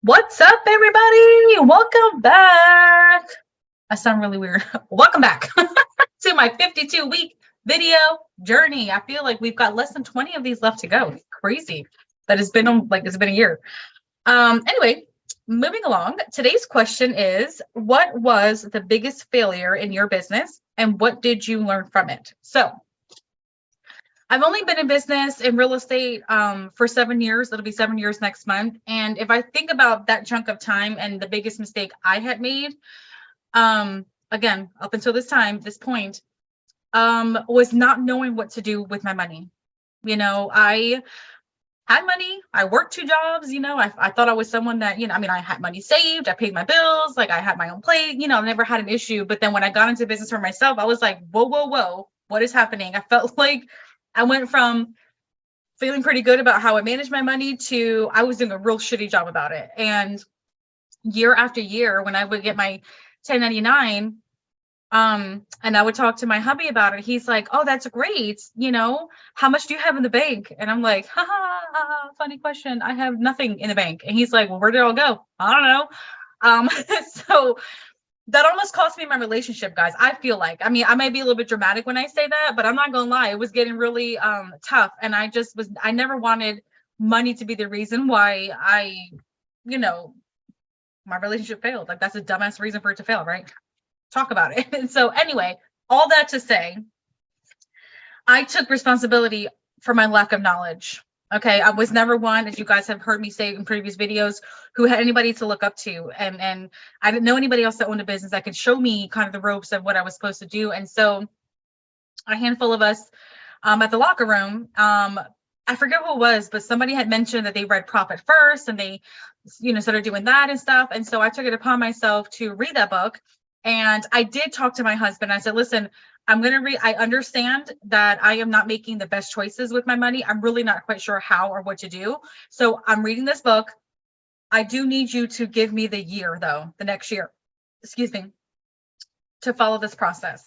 What's up, everybody? Welcome back. I sound really weird. Welcome back to my 52-week video journey. I feel like we've got less than 20 of these left to go. It's crazy that it's been a year. Anyway, moving along. Today's question is, what was the biggest failure in your business and what did you learn from it? So I've only been in business in real estate for 7 years. It'll be 7 years next month. And if I think about that chunk of time and the biggest mistake I had made, again, up until this point, was not knowing what to do with my money. I had money. I worked 2 jobs. I thought I was someone that, I had money saved. I paid my bills. Like I had my own plate, I never had an issue. But then when I got into business for myself, I was like, whoa, whoa, whoa, what is happening? I felt like I went from feeling pretty good about how I managed my money to I was doing a real shitty job about it. And year after year, when I would get my 1099, and I would talk to my hubby about it, he's like, oh, that's great. How much do you have in the bank? And I'm like, funny question. I have nothing in the bank. And he's like, well, where did it all go? I don't know. So that almost cost me my relationship, guys. I feel like, I might be a little bit dramatic when I say that, but I'm not gonna lie, it was getting really tough. And I never wanted money to be the reason why my relationship failed. Like that's a dumbass reason for it to fail, right? Talk about it. And so anyway, all that to say, I took responsibility for my lack of knowledge. Okay, I was never one, as you guys have heard me say in previous videos, who had anybody to look up to. And I didn't know anybody else that owned a business that could show me kind of the ropes of what I was supposed to do. And so a handful of us at the locker room, I forget who it was, but somebody had mentioned that they read Profit First and they, started doing that and stuff. And so I took it upon myself to read that book. And I did talk to my husband. I said, listen, I understand that I am not making the best choices with my money. I'm really not quite sure how or what to do. So I'm reading this book. I do need you to give me the next year, excuse me, to follow this process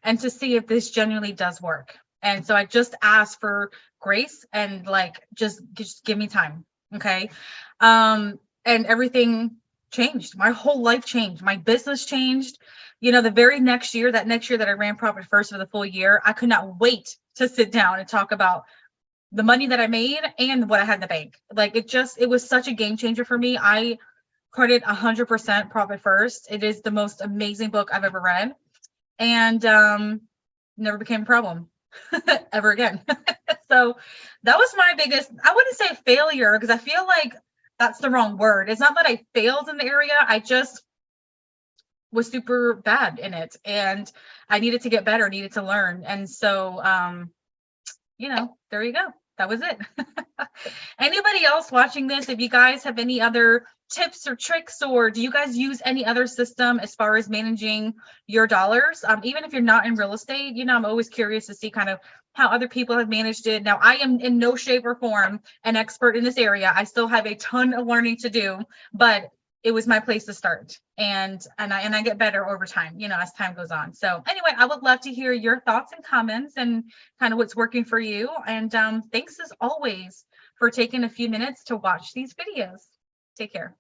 and to see if this genuinely does work. And so I just asked for grace and just give me time. Okay. And everything changed. My whole life changed. My business changed. The very next year, that I ran Profit First for the full year, I could not wait to sit down and talk about the money that I made and what I had in the bank. Like it was such a game changer for me. I credit 100% Profit First. It is the most amazing book I've ever read, and never became a problem ever again. So that was my biggest, I wouldn't say failure, because I feel like that's the wrong word. It's not that I failed in the area. I just was super bad in it and I needed to get better, needed to learn. And so, there you go. That was it. Anybody else watching this, if you guys have any other tips or tricks, or do you guys use any other system as far as managing your dollars? Even if you're not in real estate, I'm always curious to see kind of how other people have managed it. Now, I am in no shape or form an expert in this area. I still have a ton of learning to do, but it was my place to start, and I get better over time, as time goes on. So anyway, I would love to hear your thoughts and comments and kind of what's working for you. And thanks as always for taking a few minutes to watch these videos. Take care.